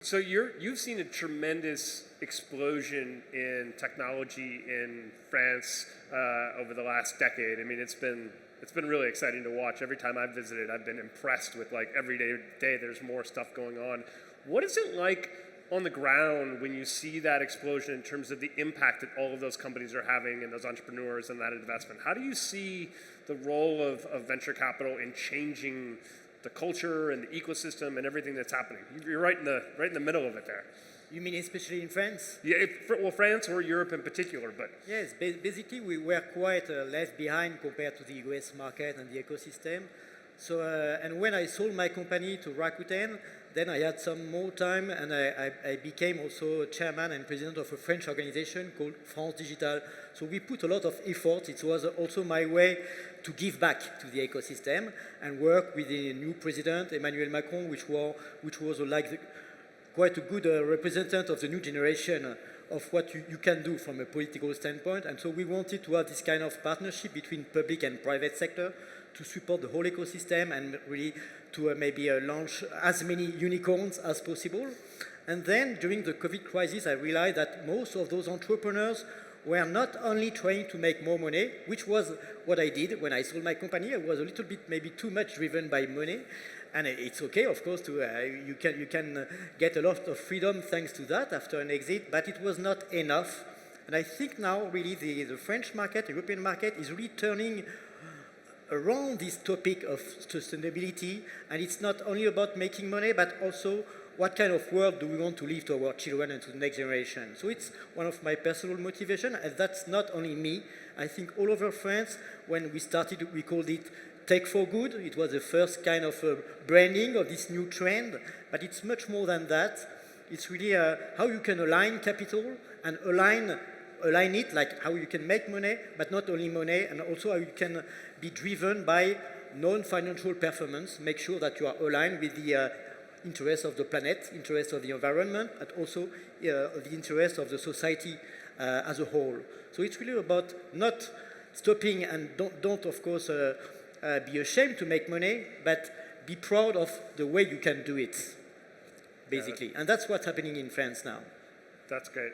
So you've seen a tremendous explosion in technology in France over the last decade. I mean, it's been really exciting to watch. Every time I've visited, I've been impressed with like every day there's more stuff going on. What is it like on the ground when you see that explosion in terms of the impact that all of those companies are having and those entrepreneurs and that investment? How do you see the role of venture capital in changing the culture and the ecosystem and everything that's happening? You're right in the middle of it there. You mean especially in France? Yeah, well, France or Europe in particular, but Yes, basically we were quite left behind compared to the US market and the ecosystem. So, and when I sold my company to Rakuten, then I had some more time and I became also chairman and president of a French organization called France Digital. So we put a lot of effort. It was also my way to give back to the ecosystem and work with the new president, Emmanuel Macron, which was quite a good representative of the new generation of what you can do from a political standpoint. And so we wanted to have this kind of partnership between public and private sector to support the whole ecosystem and really to maybe launch as many unicorns as possible. And then during the COVID crisis, I realized that most of those entrepreneurs were not only trying to make more money, which was what I did when I sold my company. I was a little bit maybe too much driven by money. And it's okay, of course, to you can get a lot of freedom thanks to that after an exit, but it was not enough. And I think now really the French market, the European market is really turning around this topic of sustainability, and it's not only about making money, but also what kind of world do we want to leave to our children and to the next generation. So it's one of my personal motivation, and that's not only me. I think all over France, when we started, we called it Tech for Good. It was the first kind of branding of this new trend, but it's much more than that. It's really how you can align capital and align it, like how you can make money, but not only money, and also how you can be driven by non-financial performance, make sure that you are aligned with the interest of the planet, interest of the environment, and also the interest of the society as a whole. So it's really about not stopping and don't of course, be ashamed to make money, but be proud of the way you can do it, basically. And that's what's happening in France now. That's great.